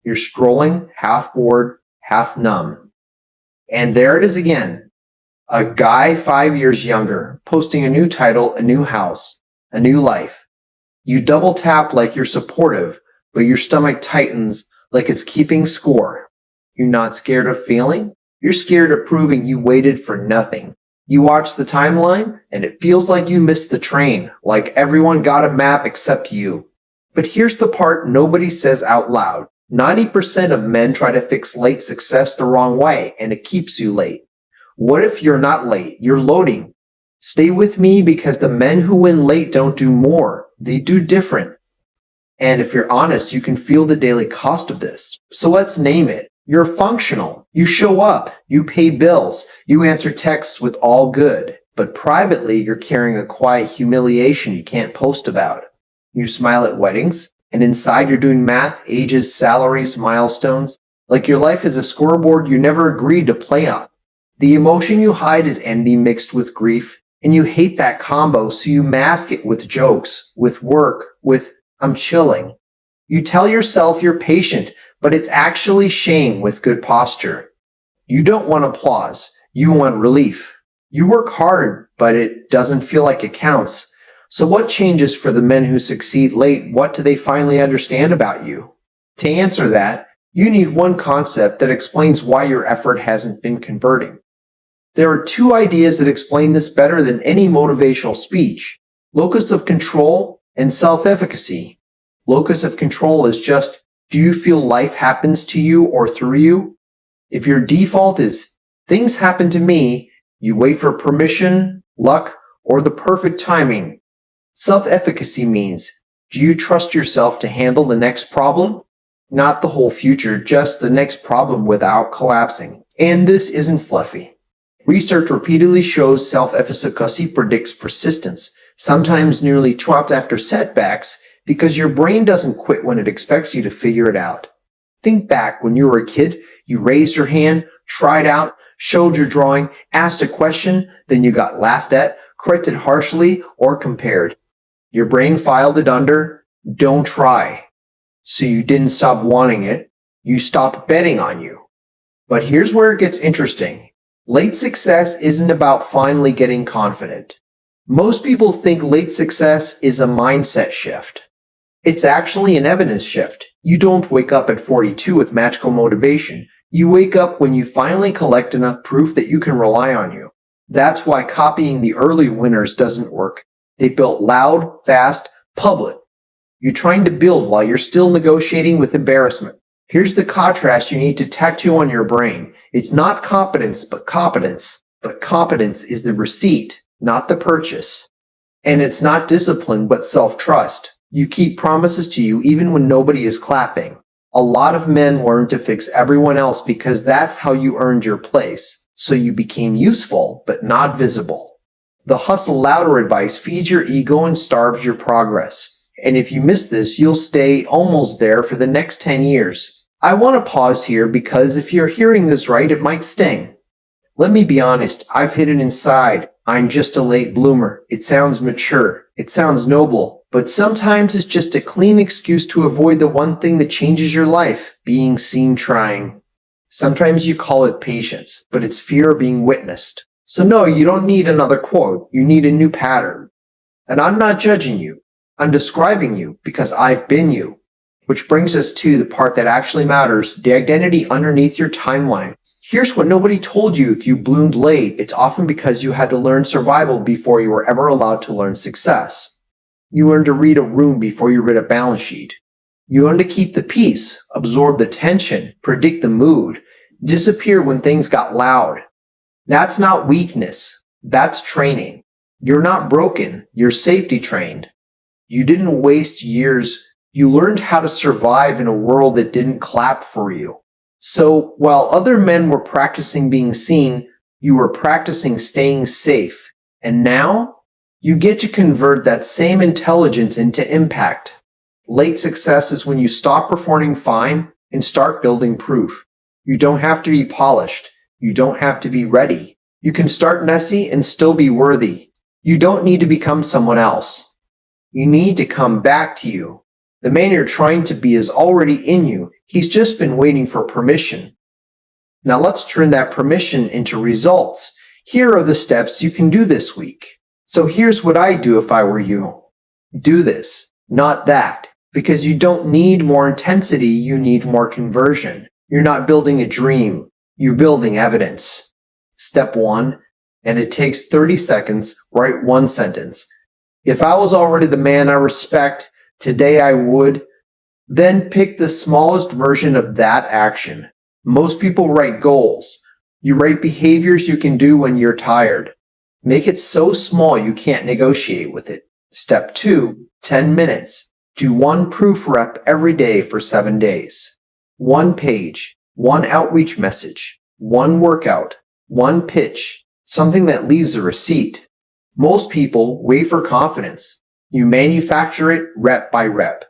You're scrolling, half bored, half numb. And there it is again. A guy 5 years younger, posting a new title, a new house, a new life. You double tap like you're supportive, but your stomach tightens like it's keeping score. You're not scared of failing. You're scared of proving you waited for nothing. You watch the timeline, and it feels like you missed the train, like everyone got a map except you. But here's the part nobody says out loud. 90% of men try to fix late success the wrong way, and it keeps you late. What if you're not late? You're loading. Stay with me because the men who win late don't do more. They do different. And if you're honest, you can feel the daily cost of this. So let's name it. You're functional. You show up. You pay bills. You answer texts with all good. But privately, you're carrying a quiet humiliation you can't post about. You smile at weddings, and inside you're doing math, ages, salaries, milestones, like your life is a scoreboard you never agreed to play on. The emotion you hide is envy mixed with grief, and you hate that combo, so you mask it with jokes, with work, with I'm chilling. You tell yourself you're patient, but it's actually shame with good posture. You don't want applause. You want relief. You work hard, but it doesn't feel like it counts. So what changes for the men who succeed late? What do they finally understand about you? To answer that, you need one concept that explains why your effort hasn't been converting. There are two ideas that explain this better than any motivational speech: locus of control and self-efficacy. Locus of control is just, do you feel life happens to you or through you? If your default is, things happen to me, you wait for permission, luck, or the perfect timing. Self-efficacy means, do you trust yourself to handle the next problem? Not the whole future, just the next problem without collapsing. And this isn't fluffy. Research repeatedly shows self-efficacy predicts persistence, sometimes nearly 12 after setbacks, because your brain doesn't quit when it expects you to figure it out. Think back when you were a kid, you raised your hand, tried out, showed your drawing, asked a question, then you got laughed at, corrected harshly, or compared. Your brain filed it under, don't try. So you didn't stop wanting it, you stopped betting on you. But here's where it gets interesting. Late success isn't about finally getting confident. Most people think late success is a mindset shift. It's actually an evidence shift. You don't wake up at 42 with magical motivation. You wake up when you finally collect enough proof that you can rely on you. That's why copying the early winners doesn't work. They built loud, fast, public. You're trying to build while you're still negotiating with embarrassment. Here's the contrast you need to tattoo on your brain. It's not competence, but competence. But competence is the receipt, not the purchase. And it's not discipline, but self-trust. You keep promises to you even when nobody is clapping. A lot of men learn to fix everyone else because that's how you earned your place. So you became useful, but not visible. The hustle louder advice feeds your ego and starves your progress. And if you miss this, you'll stay almost there for the next 10 years. I want to pause here because if you're hearing this right, it might sting. Let me be honest, I've hid it inside. I'm just a late bloomer. It sounds mature. It sounds noble. But sometimes it's just a clean excuse to avoid the one thing that changes your life, being seen trying. Sometimes you call it patience, but it's fear of being witnessed. So no, you don't need another quote. You need a new pattern. And I'm not judging you. I'm describing you because I've been you. Which brings us to the part that actually matters, the identity underneath your timeline. Here's what nobody told you if you bloomed late. It's often because you had to learn survival before you were ever allowed to learn success. You learned to read a room before you read a balance sheet. You learned to keep the peace, absorb the tension, predict the mood, disappear when things got loud. That's not weakness. That's training. You're not broken. You're safety trained. You didn't waste years. You learned how to survive in a world that didn't clap for you. So while other men were practicing being seen, you were practicing staying safe. And now you get to convert that same intelligence into impact. Late success is when you stop performing fine and start building proof. You don't have to be polished. You don't have to be ready. You can start messy and still be worthy. You don't need to become someone else. You need to come back to you. The man you're trying to be is already in you. He's just been waiting for permission. Now let's turn that permission into results. Here are the steps you can do this week. So here's what I'd do if I were you. Do this, not that. Because you don't need more intensity, you need more conversion. You're not building a dream, you're building evidence. Step 1, and it takes 30 seconds, write one sentence. If I was already the man I respect, today I would. Then pick the smallest version of that action. Most people write goals. You write behaviors you can do when you're tired. Make it so small you can't negotiate with it. Step 2, 10 minutes. Do one proof rep every day for 7 days. One page, one outreach message, one workout, one pitch, something that leaves a receipt. Most people wait for confidence. You manufacture it rep by rep.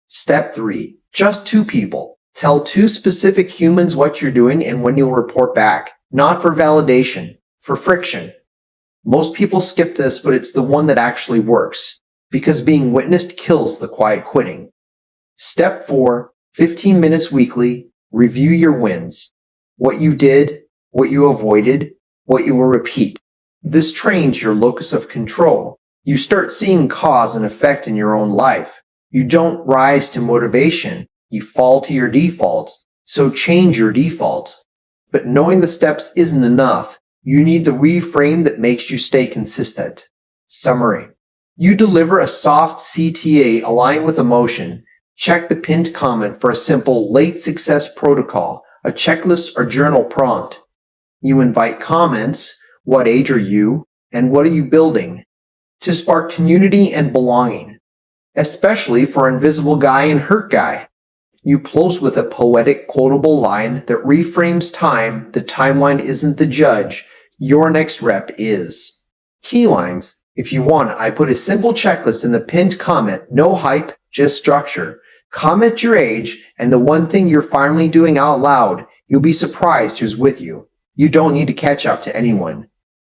Step 3, just 2 people. Tell 2 specific humans what you're doing and when you'll report back. Not for validation, for friction. Most people skip this, but it's the one that actually works. Because being witnessed kills the quiet quitting. Step 4, 15 minutes weekly, review your wins. What you did, what you avoided, what you will repeat. This trains your locus of control. You start seeing cause and effect in your own life. You don't rise to motivation, you fall to your defaults. So change your defaults. But knowing the steps isn't enough. You need the reframe that makes you stay consistent. Summary. You deliver a soft CTA aligned with emotion. Check the pinned comment for a simple late success protocol, a checklist or journal prompt. You invite comments, what age are you, and what are you building, to spark community and belonging, especially for invisible guy and hurt guy. You close with a poetic quotable line that reframes time. The timeline isn't the judge, your next rep is. Key lines. If you want, I put a simple checklist in the pinned comment, no hype, just structure. Comment your age and the one thing you're finally doing out loud. You'll be surprised who's with you. You don't need to catch up to anyone.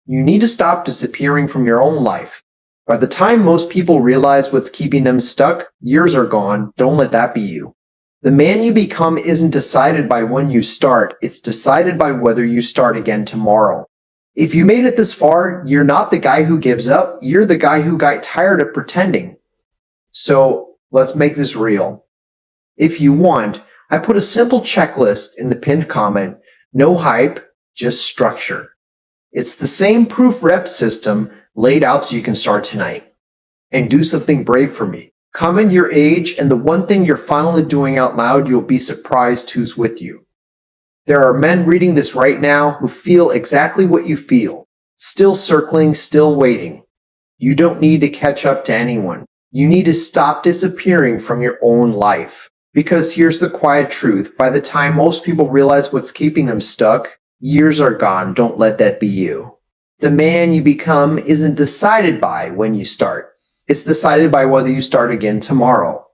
You need to stop disappearing from your own life. By the time most people realize what's keeping them stuck, years are gone. Don't let that be you. The man you become isn't decided by when you start. It's decided by whether you start again tomorrow. If you made it this far, you're not the guy who gives up. You're the guy who got tired of pretending. So let's make this real. If you want, I put a simple checklist in the pinned comment. No hype, just structure. It's the same proof rep system laid out so you can start tonight. And do something brave for me. Comment your age and the one thing you're finally doing out loud. You'll be surprised who's with you. There are men reading this right now who feel exactly what you feel. Still circling, still waiting. You don't need to catch up to anyone. You need to stop disappearing from your own life. Because here's the quiet truth. By the time most people realize what's keeping them stuck, years are gone. Don't let that be you. The man you become isn't decided by when you start. It's decided by whether you start again tomorrow.